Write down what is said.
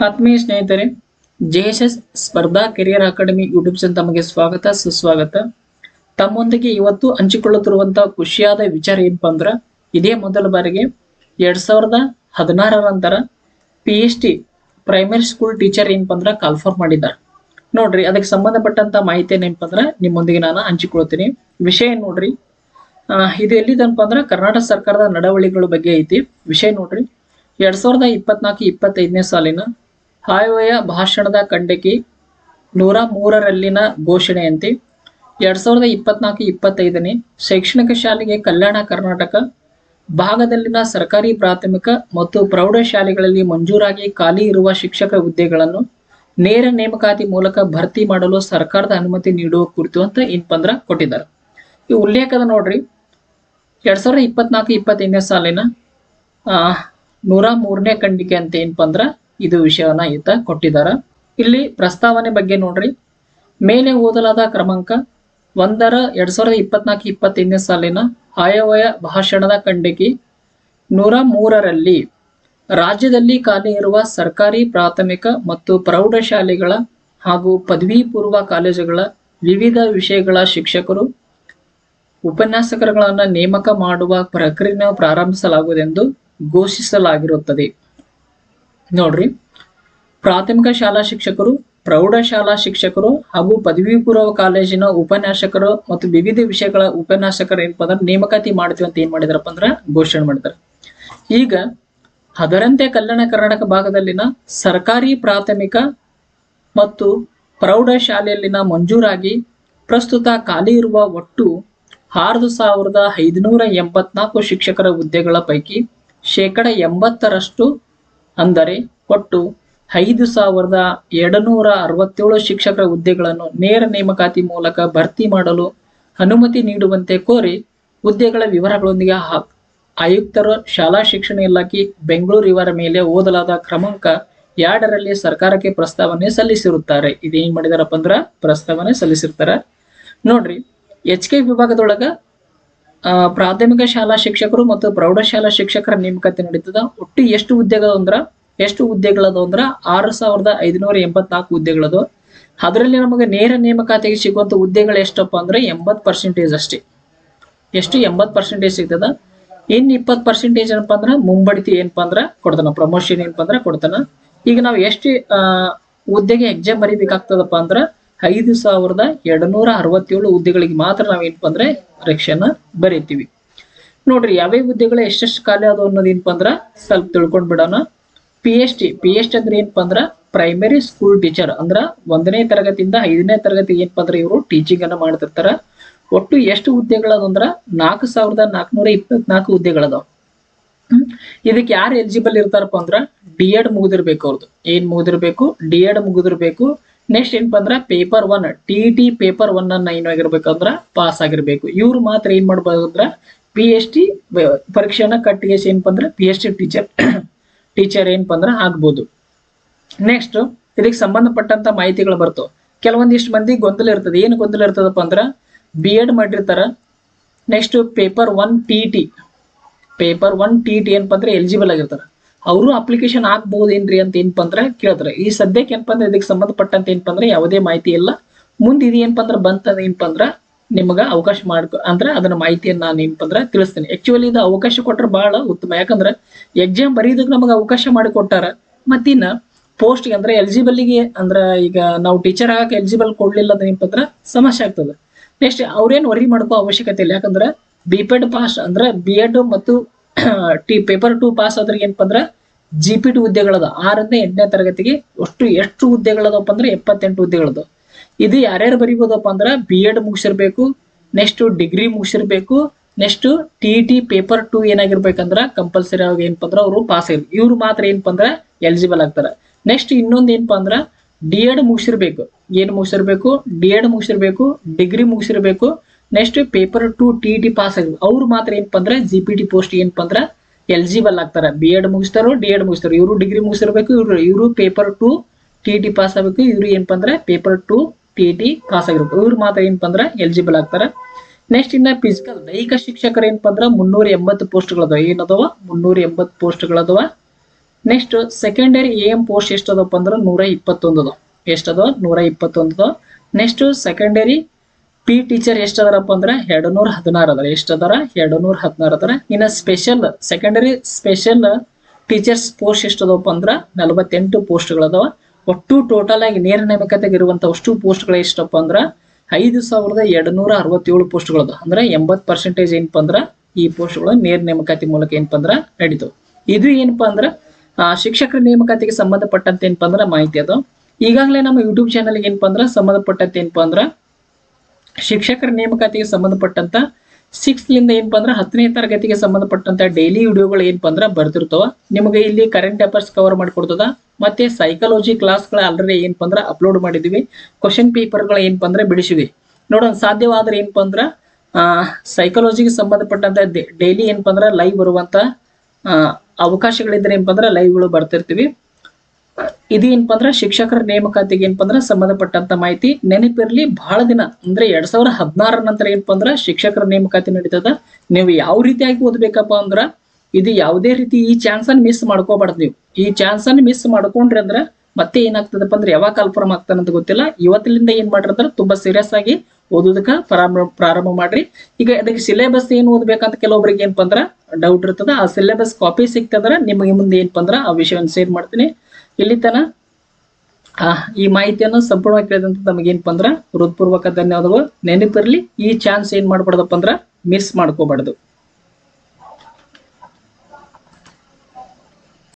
ಆತ್ಮೀಯ ಸ್ನೇಹಿತರೆ, JSS ಸ್ಪರ್ಧಾ ಕೆರಿಯರ್ ಅಕಾಡೆಮಿ ಯೂಟ್ಯೂಬ್ ಚಾನಲ್ ತಮಗೆ ಸ್ವಾಗತ ಸುಸ್ವಾಗತ. ತಮ್ಮೊಂದಿಗೆ ಇವತ್ತು ಹಂಚಿಕೊಳ್ಳುತ್ತಿರುವಂತಹ ಖುಷಿಯಾದ ವಿಚಾರ ಏನಪ್ಪಾ ಅಂದ್ರ, ಇದೇ ಮೊದಲ ಬಾರಿಗೆ 2016 ನಂತರ PST ಪ್ರೈಮರಿ ಸ್ಕೂಲ್ ಟೀಚರ್ ಏನಪ್ಪಾ ಅಂದ್ರ ಕಾಲ್ಫಾರ್ಮ್ ಮಾಡಿದ್ದಾರೆ ನೋಡ್ರಿ. ಅದಕ್ಕೆ ಸಂಬಂಧಪಟ್ಟಂತ ಮಾಹಿತಿ ಏನಪ್ಪಾ ಅಂದ್ರ ನಿಮ್ಮೊಂದಿಗೆ ನಾನು ಹಂಚಿಕೊಳ್ತೀನಿ. ವಿಷಯ ನೋಡ್ರಿ, ಇದು ಎಲ್ಲಿದನಪ್ಪ ಅಂದ್ರ ಕರ್ನಾಟಕ ಸರ್ಕಾರದ ನಡವಳಿಕೆಗಳ ಬಗ್ಗೆ ಐತಿ. ವಿಷಯ ನೋಡ್ರಿ, 2024-25ನೇ ಸಾಲಿನ ಆಯವ್ಯಯ ಭಾಷಣದ ಖಂಡಿಕೆ 103ರಲ್ಲಿನ ಘೋಷಣೆಯಂತೆ 2024-25ನೇ ಶೈಕ್ಷಣಿಕ ಶಾಲೆಗೆ ಕಲ್ಯಾಣ ಕರ್ನಾಟಕ ಭಾಗದಲ್ಲಿನ ಸರ್ಕಾರಿ ಪ್ರಾಥಮಿಕ ಮತ್ತು ಪ್ರೌಢಶಾಲೆಗಳಲ್ಲಿ ಮಂಜೂರಾಗಿ ಖಾಲಿ ಇರುವ ಶಿಕ್ಷಕರ ಹುದ್ದೆಗಳನ್ನು ನೇರ ನೇಮಕಾತಿ ಮೂಲಕ ಭರ್ತಿ ಮಾಡಲು ಸರ್ಕಾರದ ಅನುಮತಿ ನೀಡುವ ಕುರಿತು ಅಂತ ಏನಪ್ಪ ಅಂದ್ರ ಕೊಟ್ಟಿದ್ದಾರೆ. ಈ ಉಲ್ಲೇಖದ ನೋಡ್ರಿ, 2024-25ನೇ ಸಾಲಿನ 103ನೇ ಖಂಡಿಕೆ ಅಂತ ಏನಪ್ಪ ಅಂದ್ರ ಇದು ವಿಷಯವನ್ನ ಈತ ಕೊಟ್ಟಿದ್ದಾರೆ. ಇಲ್ಲಿ ಪ್ರಸ್ತಾವನೆ ಬಗ್ಗೆ ನೋಡ್ರಿ, ಮೇಲೆ ಓದಲಾದ ಕ್ರಮಾಂಕ 1ರ 2024-25ನೇ ಸಾಲಿನ ಆಯವ್ಯಯ ಭಾಷಣದ ಖಂಡಿಕೆ 103ರಲ್ಲಿ ರಾಜ್ಯದಲ್ಲಿ ಖಾಲಿ ಇರುವ ಸರ್ಕಾರಿ ಪ್ರಾಥಮಿಕ ಮತ್ತು ಪ್ರೌಢಶಾಲೆಗಳ ಹಾಗೂ ಪದವಿ ಪೂರ್ವ ಕಾಲೇಜುಗಳ ವಿವಿಧ ವಿಷಯಗಳ ಶಿಕ್ಷಕರು ಉಪನ್ಯಾಸಕರುಗಳನ್ನು ನೇಮಕ ಮಾಡುವ ಪ್ರಕ್ರಿಯೆಯನ್ನು ಪ್ರಾರಂಭಿಸಲಾಗುವುದೆಂದು ಘೋಷಿಸಲಾಗಿರುತ್ತದೆ. ನೋಡ್ರಿ, ಪ್ರಾಥಮಿಕ ಶಾಲಾ ಶಿಕ್ಷಕರು, ಪ್ರೌಢಶಾಲಾ ಶಿಕ್ಷಕರು ಹಾಗೂ ಪದವಿ ಪೂರ್ವ ಕಾಲೇಜಿನ ಉಪನ್ಯಾಸಕರು ಮತ್ತು ವಿವಿಧ ವಿಷಯಗಳ ಉಪನ್ಯಾಸಕರು ಏನಪ್ಪ ಅಂದ್ರೆ ನೇಮಕಾತಿ ಮಾಡ್ತೀವಿ ಅಂತ ಏನ್ ಮಾಡಿದಾರಪ್ಪ ಅಂದ್ರ ಘೋಷಣೆ ಮಾಡಿದಾರೆ. ಈಗ ಅದರಂತೆ ಕಲ್ಯಾಣ ಕರ್ನಾಟಕ ಭಾಗದಲ್ಲಿನ ಸರ್ಕಾರಿ ಪ್ರಾಥಮಿಕ ಮತ್ತು ಪ್ರೌಢಶಾಲೆಯಲ್ಲಿನ ಮಂಜೂರಾಗಿ ಪ್ರಸ್ತುತ ಖಾಲಿ ಇರುವ ಒಟ್ಟು 6,584 ಶಿಕ್ಷಕರ ಹುದ್ದೆಗಳ ಪೈಕಿ 80% ಅಂದರೆ ಒಟ್ಟು 5,267 ಶಿಕ್ಷಕರ ಹುದ್ದೆಗಳನ್ನು ನೇರ ನೇಮಕಾತಿ ಮೂಲಕ ಭರ್ತಿ ಮಾಡಲು ಅನುಮತಿ ನೀಡುವಂತೆ ಕೋರಿ ಹುದ್ದೆಗಳ ವಿವರಗಳೊಂದಿಗೆ ಆಯುಕ್ತರು ಶಾಲಾ ಶಿಕ್ಷಣ ಇಲಾಖೆ ಬೆಂಗಳೂರು ಇವರ ಮೇಲೆ ಓದಲಾದ ಕ್ರಮಾಂಕ 2ರಲ್ಲಿ ಸರ್ಕಾರಕ್ಕೆ ಪ್ರಸ್ತಾವನೆ ಸಲ್ಲಿಸಿರುತ್ತಾರೆ. ಇದೇನ್ ಮಾಡಿದಾರಪ್ಪ ಅಂದ್ರ ಪ್ರಸ್ತಾವನೆ ಸಲ್ಲಿಸಿರ್ತಾರ. ನೋಡ್ರಿ, HK ವಿಭಾಗದೊಳಗ ಪ್ರಾಥಮಿಕ ಶಾಲಾ ಶಿಕ್ಷಕರು ಮತ್ತು ಪ್ರೌಢಶಾಲಾ ಶಿಕ್ಷಕರ ನೇಮಕಾತಿ ನಡೀತದ. ಒಟ್ಟು ಎಷ್ಟು ಹುದ್ದೆಗಳದು ಅಂದ್ರ 6,584 ಹುದ್ದೆಗಳದು. ಅದರಲ್ಲಿ ನಮಗೆ ನೇರ ನೇಮಕಾತಿಗೆ ಸಿಗುವಂತ ಹುದ್ದೆಗಳು ಎಷ್ಟಪ್ಪ ಅಂದ್ರೆ 80% ಅಷ್ಟೇ. ಎಷ್ಟು 80% ಸಿಗ್ತದ. ಇನ್ 20% ಏನಪ್ಪಾ ಅಂದ್ರ ಮುಂಬಡ್ತಿ ಏನಪ್ಪಾ ಅಂದ್ರ ಕೊಡ್ತಾನ, ಪ್ರಮೋಷನ್ ಏನಪ್ಪಾ ಅಂದ್ರ ಕೊಡ್ತಾನ. ಈಗ ನಾವು ಎಷ್ಟು ಹುದ್ದೆಗೆ ಎಕ್ಸಾಮ್ ಬರೀಬೇಕಾಗ್ತದಪ್ಪ ಅಂದ್ರ 5,267 ಹುದ್ದೆಗಳಿಗೆ ಮಾತ್ರ ನಾವ್ ಏನಪ್ಪಾ ಅಂದ್ರೆ ಪರೀಕ್ಷೆನ ಬರೀತೀವಿ. ನೋಡ್ರಿ, ಯಾವ್ಯಾವ ಹುದ್ದೆಗಳು ಎಷ್ಟೆಷ್ಟು ಖಾಲಿ ಅದು ಅನ್ನೋದು ಏನಪ್ಪಾ ಅಂದ್ರ ಸ್ವಲ್ಪ ತಿಳ್ಕೊಂಡ್ ಬಿಡೋಣ. PST ಅಂದ್ರೆ ಏನಪ್ಪಾ ಅಂದ್ರ ಪ್ರೈಮರಿ ಸ್ಕೂಲ್ ಟೀಚರ್ ಅಂದ್ರ 1ನೇ ತರಗತಿಯಿಂದ 5ನೇ ತರಗತಿ ಏನಪ್ಪಾ ಅಂದ್ರ ಇವರು ಟೀಚಿಂಗ್ ಅನ್ನ ಮಾಡ್ತಿರ್ತಾರ. ಒಟ್ಟು ಎಷ್ಟು ಹುದ್ದೆಗಳದ ಅಂದ್ರ 4,424 ಹುದ್ದೆಗಳದಾವ. ಇದಕ್ಕೆ ಯಾರು ಎಲಿಜಿಬಲ್ ಇರ್ತಾರಪ್ಪ ಅಂದ್ರ D.Ed ಮುಗಿದಿರ್ಬೇಕು. ಅವ್ರದ್ದು ಏನ್ ಮುಗಿದಿರ್ಬೇಕು? D.Ed ಮುಗಿದಿರ್ಬೇಕು. ನೆಕ್ಸ್ಟ್ ಏನಪ್ಪಾ ಅಂದ್ರ ಪೇಪರ್ 1 TET ಪೇಪರ್ 1 ಅನ್ನ ಏನಾಗಿರ್ಬೇಕಂದ್ರ ಪಾಸ್ ಆಗಿರ್ಬೇಕು. ಇವ್ರು ಮಾತ್ರ ಏನ್ ಮಾಡ್ಬೋದು ಅಂದ್ರ PST ಪರೀಕ್ಷೆಯನ್ನ ಕಟ್ಟಿಗೆ ಏನಪ್ಪಾ ಅಂದ್ರ PST ಟೀಚರ್ ಏನಪ್ಪಾ ಅಂದ್ರ ಆಗ್ಬೋದು. ನೆಕ್ಸ್ಟ್ ಇದಕ್ಕೆ ಸಂಬಂಧಪಟ್ಟಂತ ಮಾಹಿತಿಗಳು ಬರ್ತಾವ. ಕೆಲವೊಂದಿಷ್ಟು ಮಂದಿ ಗೊಂದಲ ಇರ್ತದೆ. ಏನು ಗೊಂದಲ ಇರ್ತದಪ್ಪ ಅಂದ್ರ B.Ed ಮಾಡಿರ್ತಾರ. ನೆಕ್ಸ್ಟ್ ಪೇಪರ್ 1 TET ಏನಪ್ಪಾ ಅಂದ್ರೆ ಎಲಿಜಿಬಲ್ ಆಗಿರ್ತಾರ. ಅವರು ಅಪ್ಲಿಕೇಶನ್ ಹಾಕ್ಬಹುದೇನ್ರಿ ಅಂತ ಏನಪ್ಪಾ ಅಂದ್ರ ಕೇಳ್ತಾರೆ. ಈ ಸದ್ಯಕ್ಕೆ ಏನಪ್ಪಾ ಅಂದ್ರೆ ಇದಕ್ಕೆ ಸಂಬಂಧಪಟ್ಟಂತ ಏನಪ್ಪಾ ಅಂದ್ರೆ ಯಾವುದೇ ಮಾಹಿತಿ ಇಲ್ಲ. ಮುಂದೆ ಇದು ಏನಪ್ಪಾ ಅಂದ್ರ ಬಂತಂದ್ರೆ ಏನಪ್ಪಾ ಅಂದ್ರ ನಿಮಗ ಅವಕಾಶ ಅಂದ್ರೆ ಅದನ್ನ ಮಾಹಿತಿಯನ್ನ ನಾನು ಏನಪ್ಪಾ ಅಂದ್ರ ತಿಳಿಸ್ತೇನೆ. ಆಕ್ಚುಲಿ ಇದು ಅವಕಾಶ ಕೊಟ್ರೆ ಬಹಳ ಉತ್ತಮ. ಯಾಕಂದ್ರೆ ಎಕ್ಸಾಮ್ ಬರೀದಕ್ಕೆ ನಮಗ ಅವಕಾಶ ಮಾಡಿ ಕೊಟ್ಟಾರ. ಮತ್ತಿನ್ನ ಪೋಸ್ಟ್ ಅಂದ್ರೆ ಎಲಿಜಿಬಲ್ಗೆ ಅಂದ್ರ ಈಗ ನಾವು ಟೀಚರ್ ಆಗಕ್ಕೆ ಎಲಿಜಿಬಲ್ ಕೊಡ್ಲಿಲ್ಲ ಅಂದ್ರೆ ಏನಪ್ಪಾ ಅಂದ್ರ ಸಮಸ್ಯೆ ಆಗ್ತದೆ. ನೆಕ್ಸ್ಟ್ ಅವ್ರೇನ್ ವರಿ ಮಾಡ್ಕೋ ಅವಶ್ಯಕತೆ ಇಲ್ಲ. ಯಾಕಂದ್ರ B.Ped ಪಾಸ್ ಅಂದ್ರೆ B.Ed ಮತ್ತು ಪೇಪರ್ 2 ಪಾಸ್ ಆದ್ರೆ ಏನಪ್ಪಾ ಅಂದ್ರ GPT ಹುದ್ದೆಗಳದ 6ರಿಂದ 8ನೇ ತರಗತಿಗೆ ಎಷ್ಟು ಹುದ್ದೆಗಳದಪ್ಪ ಅಂದ್ರೆ 78 ಹುದ್ದೆಗಳದ. ಇದು ಯಾರ್ಯಾರು ಬರೀಬೋದಪ್ಪ ಅಂದ್ರ B.Ed ಮುಗಿಸಿರ್ಬೇಕು, ನೆಕ್ಸ್ಟ್ ಡಿಗ್ರಿ ಮುಗಿಸಿರ್ಬೇಕು, ನೆಕ್ಸ್ಟ್ TET ಪೇಪರ್ 2 ಏನಾಗಿರ್ಬೇಕಂದ್ರ ಕಂಪಲ್ಸರಿ ಆಗಿ ಏನಪ್ಪಾ ಅಂದ್ರ ಅವರು ಪಾಸ್ ಆಗಿರ್ಬೇಕು. ಇವ್ರು ಮಾತ್ರ ಏನಪ್ಪಾ ಅಂದ್ರ ಎಲಿಜಿಬಲ್ ಆಗ್ತಾರ. ನೆಕ್ಸ್ಟ್ ಇನ್ನೊಂದು ಏನಪ್ಪಾ ಅಂದ್ರ D.Ed ಮುಗಿಸಿರ್ಬೇಕು. ಏನ್ ಮುಗಿಸಿರ್ಬೇಕು? D.Ed ಮುಗಿಸಿರ್ಬೇಕು, ಡಿಗ್ರಿ ಮುಗಿಸಿರ್ಬೇಕು, ನೆಕ್ಸ್ಟ್ ಪೇಪರ್ 2 TET ಪಾಸ್ ಆಗಿರ್ಬೇಕು. ಅವ್ರು ಮಾತ್ರ ಏನಪ್ಪಾ ಅಂದ್ರ GPT ಪೋಸ್ಟ್ ಏನಪ್ಪಾ ಅಂದ್ರ ಎಲಿಜಿಬಲ್ ಆಗ್ತಾರ. B.Ed ಮುಗಿಸ್ತಾರೋ D.Ed ಮುಗಿಸ್ತಾರೋ, ಇವರು ಡಿಗ್ರಿ ಮುಗಿಸಿರ್ಬೇಕು, ಇವರು ಪೇಪರ್ 2 TET ಪಾಸ್ ಆಗ್ಬೇಕು, ಇವ್ರು ಏನಪ್ಪಾ ಅಂದ್ರ ಪೇಪರ್ 2 TET ಪಾಸ್ ಆಗಿರ್ಬೇಕು. ಇವ್ರು ಮಾತ್ರ ಏನಪ್ಪಾ ಅಂದ್ರ ಎಲಿಜಿಬಲ್ ಆಗ್ತಾರ. ನೆಕ್ಸ್ಟ್ ಇನ್ನ ಫಿಸಿಕಲ್ ದೈಹಿಕ ಶಿಕ್ಷಕರು ಏನಪ್ಪಾ ಅಂದ್ರ 380 ಪೋಸ್ಟ್ಗಳದಾವ. ಏನದಾವ? 380 ಪೋಸ್ಟ್ಗಳದಾವ. ನೆಕ್ಸ್ಟ್ ಸೆಕೆಂಡರಿ AM ಪೋಸ್ಟ್ ಎಷ್ಟದಪ್ಪ ಅಂದ್ರೆ 121 ಅದ. ಎಷ್ಟದ 121 ಅದ. ನೆಕ್ಸ್ಟ್ ಸೆಕೆಂಡರಿ P ಟೀಚರ್ ಎಷ್ಟದಾರಪ್ಪ ಅಂದ್ರೆ 216 ಅದಾರ. ಎಷ್ಟದಾರ 216 ಅದಾರ. ಇನ್ನ special secondary special teachers post ಎಷ್ಟದಪ್ಪ ಅಂದ್ರೆ 48 ಪೋಸ್ಟ್ಗಳದಾವ. ಒಟ್ಟು ಟೋಟಲ್ ಆಗಿ ನೇರ ನೇಮಕಾತಿಗೆ ಇರುವಂತ ಅಷ್ಟು ಪೋಸ್ಟ್ಗಳು ಎಷ್ಟಪ್ಪ ಅಂದ್ರೆ 5267 ಪೋಸ್ಟ್ಗಳದ. ಅಂದ್ರೆ 80% ಏನಪ್ಪಾ ಅಂದ್ರ ಈ ಪೋಸ್ಟ್ಗಳು ನೇರ ನೇಮಕಾತಿ ಮೂಲಕ ಏನಪ್ಪಾ ಅಂದ್ರ ನಡೀತಾವ. ಇದು ಏನಪ್ಪಾ ಅಂದ್ರ ಶಿಕ್ಷಕರ ನೇಮಕಾತಿಗೆ ಸಂಬಂಧಪಟ್ಟಂತೆ ಏನಪ್ಪಾ ಅಂದ್ರ ಮಾಹಿತಿ ಅದು. ಈಗಾಗಲೇ ನಮ್ಮ ಯೂಟ್ಯೂಬ್ ಚಾನಲ್ ಏನಪ್ಪಾ ಅಂದ್ರ ಸಂಬಂಧಪಟ್ಟಂತೆ ಏನಪ್ಪಾ ಅಂದ್ರ ಶಿಕ್ಷಕರ ನೇಮಕಾತಿಗೆ ಸಂಬಂಧಪಟ್ಟಂತ 6th ಲಿಂದ ಏನಪ್ಪಾ ಅಂದ್ರ 10ನೇ ತರಗತಿಗೆ ಸಂಬಂಧಪಟ್ಟಂತ ಡೈಲಿ ವಿಡಿಯೋಗಳು ಏನಪ್ಪಾ ಅಂದ್ರ ಬರ್ತಿರ್ತಾವ. ನಿಮಗೆ ಇಲ್ಲಿ ಕರೆಂಟ್ ಅಫೇರ್ಸ್ ಕವರ್ ಮಾಡಿಕೊಡ್ತದ. ಮತ್ತೆ ಸೈಕಾಲಜಿ ಕ್ಲಾಸ್ಗಳ ಆಲ್ರೆಡಿ ಏನಪ್ಪಾ ಅಂದ್ರ ಅಪ್ಲೋಡ್ ಮಾಡಿದೀವಿ. ಕ್ವಶನ್ ಪೇಪರ್ಗಳು ಏನಪ್ಪಾ ಅಂದ್ರ ಬಿಡಿಸಿವಿ. ನೋಡೋಣ ಸಾಧ್ಯವಾದ್ರೆ ಏನಪ್ಪಾ ಅಂದ್ರ ಸೈಕಾಲಜಿಗೆ ಸಂಬಂಧಪಟ್ಟಂತ ಡೈಲಿ ಏನಪ್ಪಾ ಅಂದ್ರ ಲೈವ್ ಬರುವಂತ ಅವಕಾಶಗಳಿದ್ರೆ ಏನಪ್ಪಾ ಅಂದ್ರ ಲೈವ್ಗಳು ಬರ್ತಿರ್ತೀವಿ. ಇದು ಏನಪ್ಪಾ ಅಂದ್ರ ಶಿಕ್ಷಕರ ನೇಮಕಾತಿಗೆ ಏನಪ್ಪಾ ಅಂದ್ರ ಸಂಬಂಧಪಟ್ಟಂತ ಮಾಹಿತಿ. ನೆನಪಿರ್ಲಿ, ಬಹಳ ದಿನ ಅಂದ್ರೆ 2016 ನಂತರ ಏನಪ್ಪಾ ಅಂದ್ರ ಶಿಕ್ಷಕರ ನೇಮಕಾತಿ ನಡೀತದ. ನೀವು ಯಾವ ರೀತಿಯಾಗಿ ಓದ್ಬೇಕಪ್ಪ ಅಂದ್ರ ಇದು ಯಾವುದೇ ರೀತಿ ಈ ಚಾನ್ಸ್ ಅನ್ನು ಮಿಸ್ ಮಾಡ್ಕೋಬಾರ್ದು. ನೀವು ಈ ಚಾನ್ಸ್ ಅನ್ನು ಮಿಸ್ ಮಾಡ್ಕೊಂಡ್ರಿ ಅಂದ್ರ ಮತ್ತೆ ಏನಾಗ್ತದಪ್ಪ ಅಂದ್ರೆ ಯಾವಾಗ ಕನ್ಫರ್ಮ್ ಆಗ್ತಾನಂತ ಗೊತ್ತಿಲ್ಲ. ಇವತ್ತಿನಿಂದ ಏನ್ ಮಾಡ್ರಿ ಅಂದ್ರೆ ತುಂಬಾ ಸೀರಿಯಸ್ ಆಗಿ ಓದೋದಕ್ಕ ಪ್ರಾರಂಭ ಮಾಡ್ರಿ. ಈಗ ಅದಕ್ಕೆ ಸಿಲೆಬಸ್ ಏನ್ ಓದ್ಬೇಕಂತ ಕೆಲವೊಬ್ಬರಿಗೆ ಏನಪ್ಪಾ ಅಂದ್ರ ಡೌಟ್ ಇರ್ತದ. ಆ ಸಿಲೆಬಸ್ ಕಾಪಿ ಸಿಕ್ತಂದ್ರ ನಿಮಗೆ ಮುಂದೆ ಏನಪ್ಪಾ ಅಂದ್ರ ಆ ವಿಷಯವನ್ನು ಶೇರ್ ಮಾಡ್ತೀನಿ. ಇಲ್ಲಿ ತನ ಈ ಮಾಹಿತಿಯನ್ನು ಸಂಪೂರ್ಣವಾಗಿ ಕೇಳಿದಂತ ನಮಗೆ ಏನಪ್ಪಾ ಅಂದ್ರ ಹೃತ್ಪೂರ್ವಕ ಧನ್ಯವಾದಗಳು. ನೆನಪಿರ್ಲಿ, ಈ ಚಾನ್ಸ್ ಏನ್ ಮಾಡ್ಬಾರ್ದಪ್ಪ ಅಂದ್ರ ಮಿಸ್ ಮಾಡ್ಕೋಬಾರ್ದು.